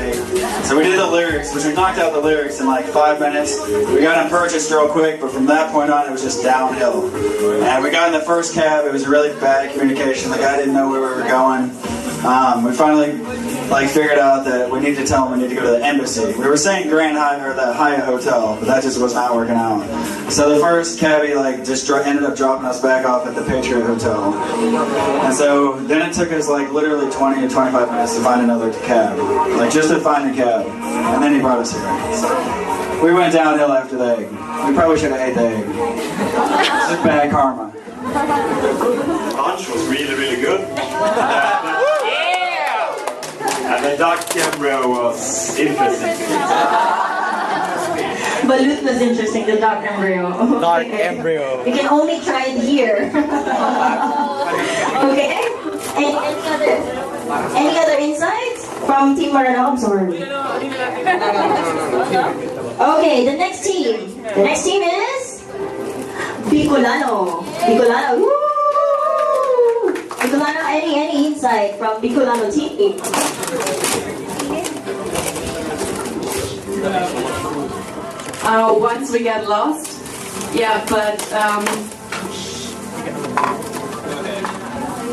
late. So we did the lyrics, which we knocked out the lyrics in like 5 minutes. We got them purchased real quick, but from that point on, it was just downhill. And we got in the first cab. It was really bad communication. The guy didn't know where we were going. We finally figured out that we needed to tell him we need to go to the embassy. We were saying Grand Hyatt or the Hyatt Hotel, but that just was not working out. So the first cabbie just ended up dropping us back off at the Patriot Hotel. And so then it took us literally 20 to 25 minutes to find another cab, just to find a cab. And then he brought us here. So we went downhill after the egg. We probably should have ate the egg. It's just bad karma. Lunch was really, really good. And the duck embryo was interesting. Balut was interesting, the duck embryo. Dark embryo. You can only try it here. Okay? Any other insights from Team Maranao? I'm sorry. Okay, the next team. The next team is Bicolano. Bicolano. Woo! Bicolano, any insight from Bicolano team? Once we get lost, yeah, but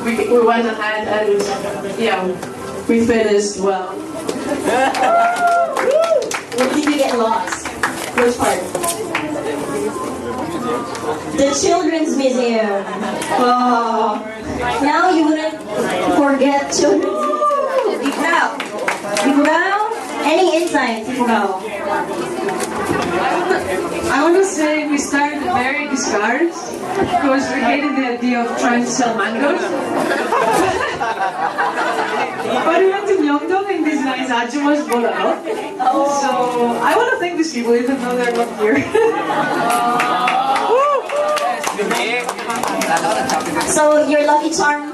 we went ahead and yeah, we finished well. Where did you get lost? Which part? The Children's Museum. Oh, now you wouldn't forget Children's Museum. Ifugao. Ifugao? Any insights, Ifugao? I want to say we started very discouraged because we hated the idea of trying to sell mangoes. But we went to Myeongdong and these nice ajumas bought a lot. So I want to thank these people even though they're not here. So your lucky charm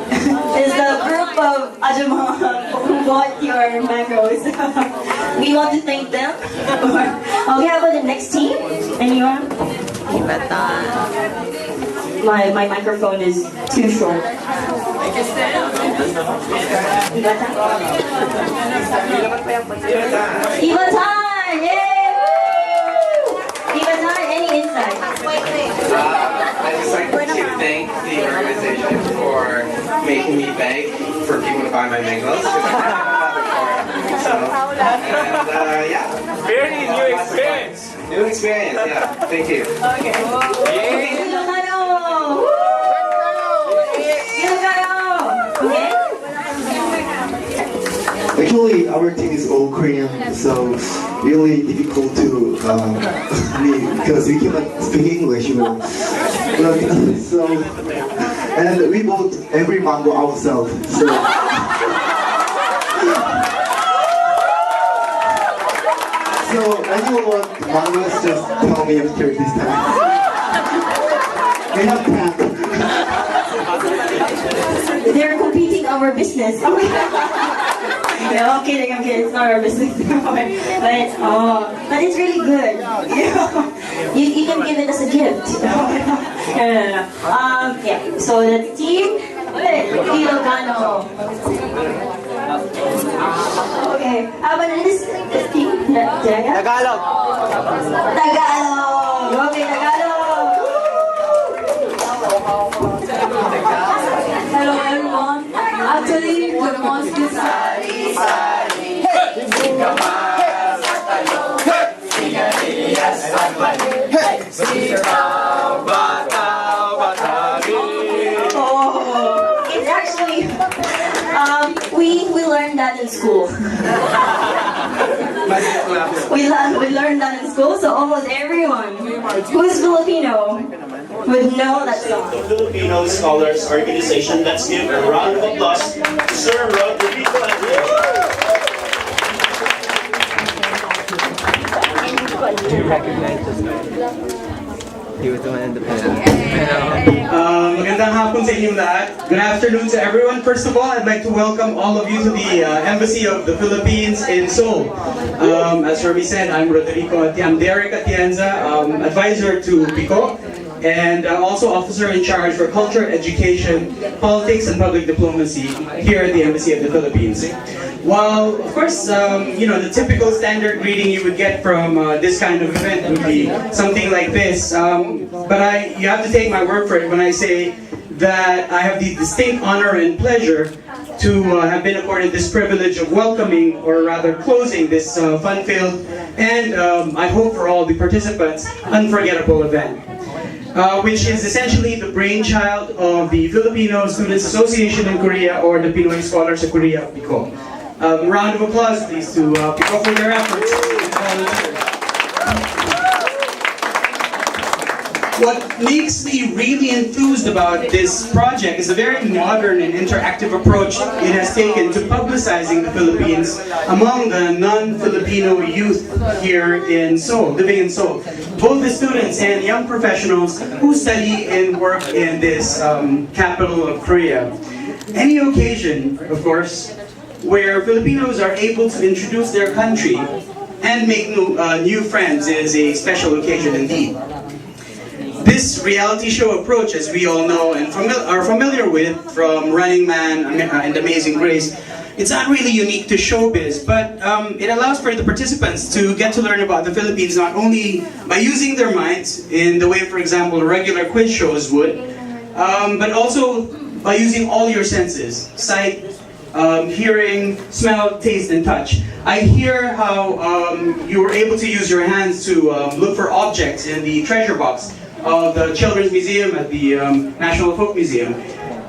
is the group of ajuma who bought your mangoes. We want to thank them. Okay, how about the next team? Anyone? My microphone is too short. Ibatan! Yay! Ibatan, any insight? I'd just like to thank the organization for making me beg for people to buy my mangoes. Yeah. Very new experience. New experience, yeah. Thank you. Okay. Ilocano! Ilocano! Okay? Actually, our team is all Korean, so really difficult to because we cannot speak English. So, and we bought every mango ourselves. So. So anyone want mangoes, just tell me after this time. We have pack. They're competing our business. No, I'm kidding. It's not our business. But it's really good. You can give it as a gift. No. Yeah. So the team, Ilocano. Okay. How about this team? Tagalog. Tagalog. Okay, Tagalog. Hello everyone. Actually, the most it's actually we learned that in school. we learned that in school, so almost everyone who's Filipino would know that song. Filipino Scholars Organization. Let's give a round of applause to Sir Rodrigo and Do you recognize this guy? He was the one in the pen. Magandang hapon sa inyong lahat. Good afternoon to everyone. First of all, I'd like to welcome all of you to the Embassy of the Philippines in Seoul. As Hermie said, I'm Rodrigo. I'm Derek Atienza, advisor to PIKO, and also officer in charge for culture, education, politics, and public diplomacy here at the Embassy of the Philippines. While, of course, the typical standard greeting you would get from this kind of event would be something like this. But you have to take my word for it when I say that I have the distinct honor and pleasure to have been accorded this privilege of welcoming, or rather closing, this fun-filled and I hope for all the participants, unforgettable event. Which is essentially the brainchild of the Filipino Students Association in Korea, or the Pinoy Iskolars of Korea, PIKO. Round of applause, please, to PIKO for their efforts. What makes me really enthused about this project is the very modern and interactive approach it has taken to publicizing the Philippines among the non-Filipino youth here in Seoul, living in Seoul. Both the students and young professionals who study and work in this capital of Korea. Any occasion, of course, where Filipinos are able to introduce their country and make new friends is a special occasion indeed. This reality show approach, as we all know and are familiar with from Running Man and Amazing Grace, it's not really unique to showbiz, but it allows for the participants to get to learn about the Philippines not only by using their minds in the way, for example, regular quiz shows would, but also by using all your senses: sight, hearing, smell, taste, and touch. I hear how you were able to use your hands to look for objects in the treasure box of the Children's Museum at the National Folk Museum.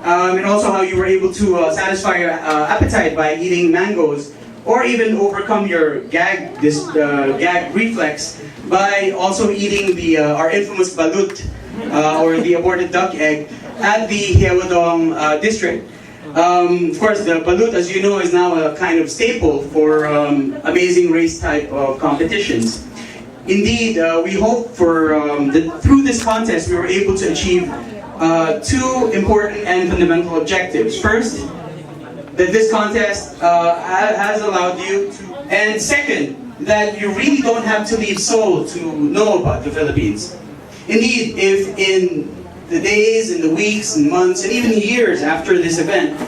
And also how you were able to satisfy your appetite by eating mangoes, or even overcome your gag reflex by also eating our infamous balut, or the aborted duck egg, at the Hyeodong district. Of course, the balut, as you know, is now a kind of staple for amazing race type of competitions. Indeed, we hope through this contest we were able to achieve two important and fundamental objectives. First, that this contest has allowed you to, and second, that you really don't have to leave Seoul to know about the Philippines. Indeed, if in the days and the weeks and months and even years after this event,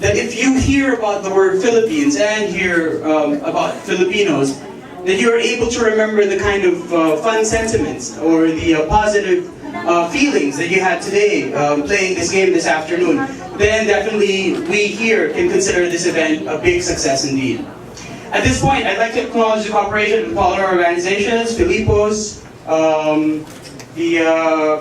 that if you hear about the word Philippines and hear about Filipinos, that you are able to remember the kind of fun sentiments or the positive feelings that you had today playing this game this afternoon, then definitely we here can consider this event a big success indeed. At this point, I'd like to acknowledge the cooperation of all our organizations: FILIPOS, the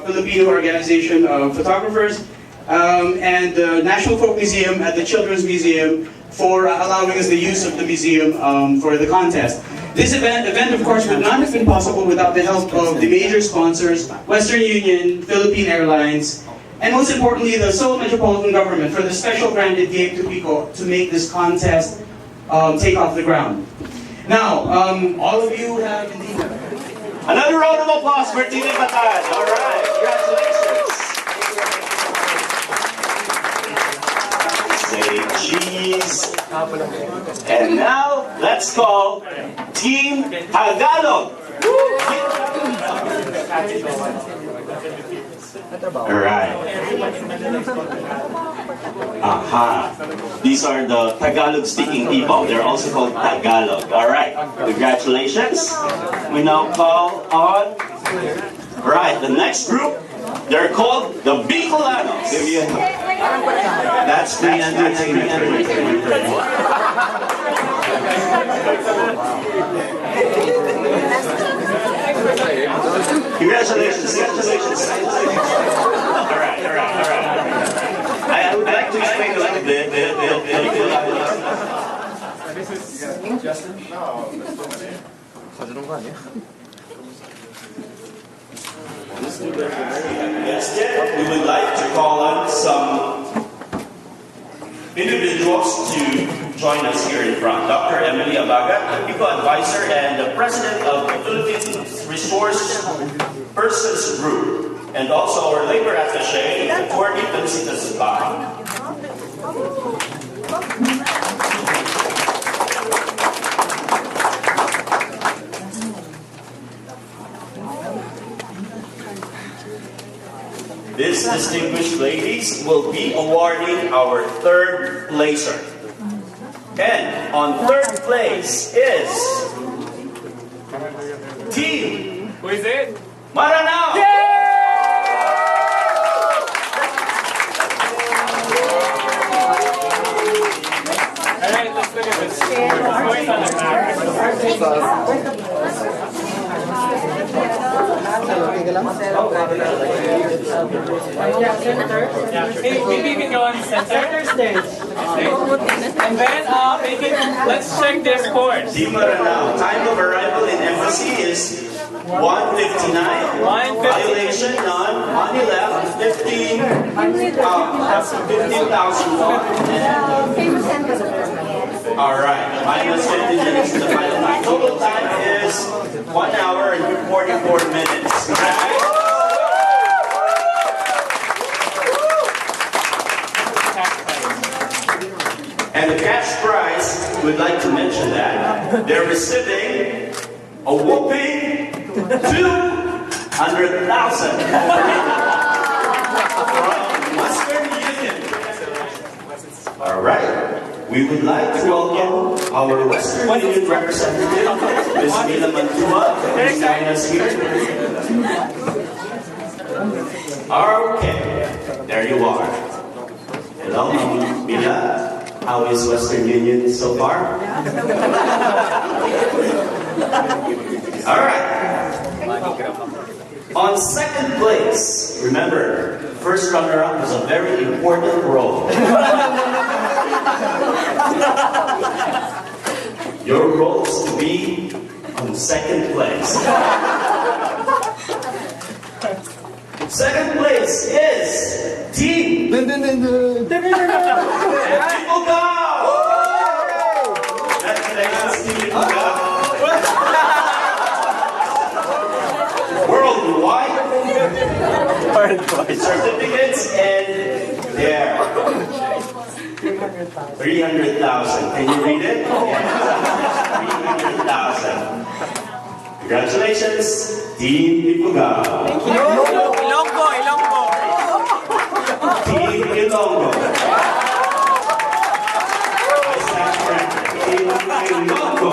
Filipino Organization of Photographers, and the National Folk Museum at the Children's Museum for allowing us the use of the museum for the contest. This event, of course, would not have been possible without the help of the major sponsors: Western Union, Philippine Airlines, and most importantly, the Seoul Metropolitan Government for the special grant it gave to PIKO to make this contest take off the ground. Now, all of you have indeed... Another round of applause for Team Matan. All right, congratulations. Say cheese. And now, let's call Team Tagalog. All right. Aha. These are the Tagalog-speaking people. They're also called Tagalog. All right. Congratulations. We now call on... All right, the next group. They're called the Bicolanos. That's 300. Congratulations. All right. I would like to explain a little bit. Instead, we would like to call on some individuals to join us here in front. Dr. Emily Abaga, the PIKO advisor and the president of the Philippine Resource Persons Group, and also our labor attaché, Attorney Felicitas Bahay. These distinguished ladies will be awarding our third placer. And on third place is Team. Who is it? Maranao. Alright, let's look at this. Going on the back. Hey, maybe you can go on center stage. And then let's check their scores. Team Maranao. Time of arrival in embassy is 1:59. Violation none. Money left 15,000 won. All right, minus 15 minutes to the final time. Total time is 1 hour and 44 minutes. Right? And the cash prize, we'd like to mention that they're receiving a whopping 200,000 from Western Union. All right. We would like to welcome our Western Union representative, Ms. Mila Mantua, to join us here. Okay, there you are. Hello, Mila. How is Western Union so far? All right. On second place, remember, first runner-up was a very important role. Your role is to be on second place. Second place is Team Congratulations, Team Ipugao. Worldwide certificates and there. 300,000. Can you read it? 300,000. Congratulations, Team Ipugao. Ilonggo. Team Ilonggo. Team Ilonggo.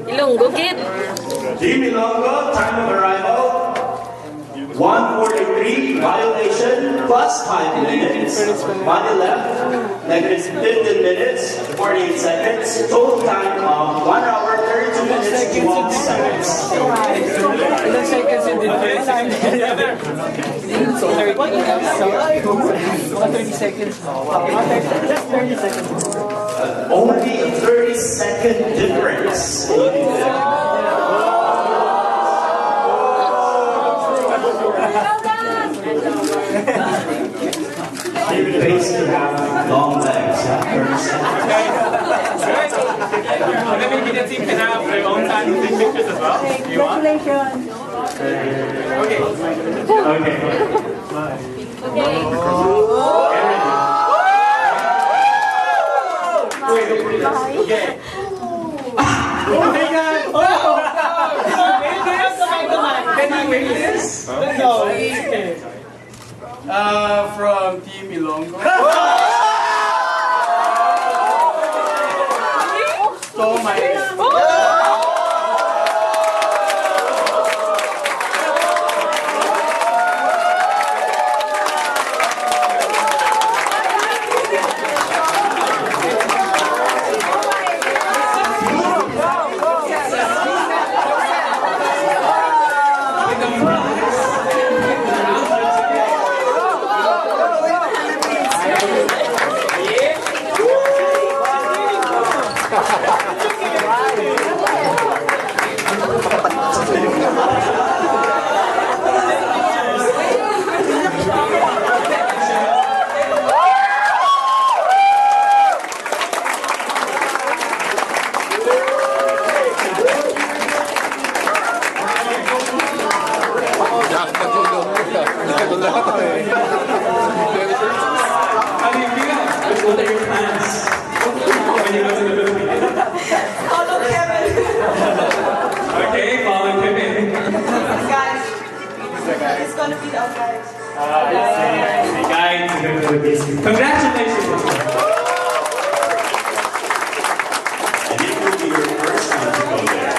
Ilonggo, kid. Team Ilonggo, time of arrival 1:43, violation plus 5 minutes. Money left, negative 15 minutes, 48 seconds. Total time of 1 hour, 32 minutes, 12 seconds. Ilang seconds in difference? 30 seconds. Just 30 seconds. Only 30-second difference. It pays to have long legs, yeah? 30 seconds. Good. And then maybe the team can have their own time to take pictures as well. You want? Okay. Okay. Oh my God! Can you wait this? No. Okay. From Team Ilonggo. So my. What are your plans when you go to the Philippines? Follow Kevin. Okay, follow Kevin. Guys, it's gonna be the guys. I see. Guys. the Philippines. Congratulations! And it will be your first time to go there.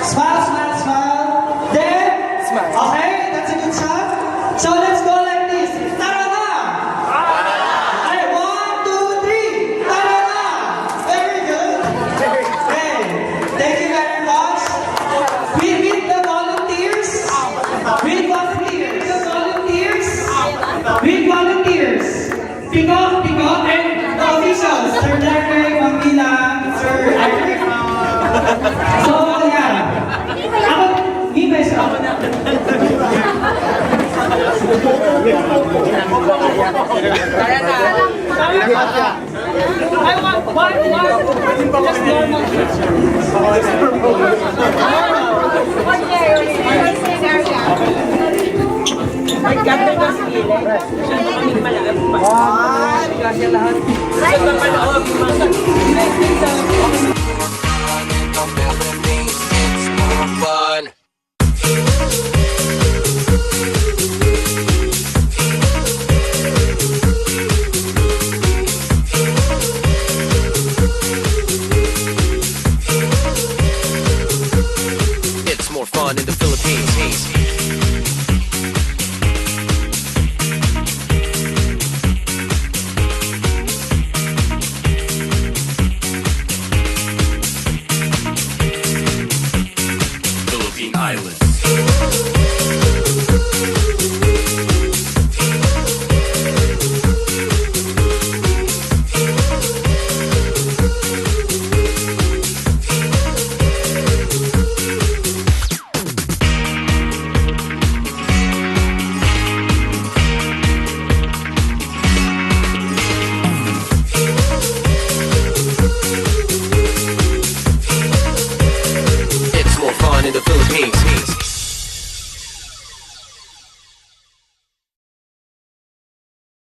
Smile, smile, smile. Then, okay, that's a good shot. So let's go like this. Tara na! Okay, 1, 2, 3. Tara na! Very good. Okay, thank you very much. We meet the volunteers. We volunteers. The volunteers. We volunteers. Piko, Piko, and the officials. Sir Derek, Mangila, Sir Eric. So, yeah. Ako, me myself. I want one, just normal. Magkanda na si Ile. Siya na kaming malapit. Kasi lahat. Sa tapanood,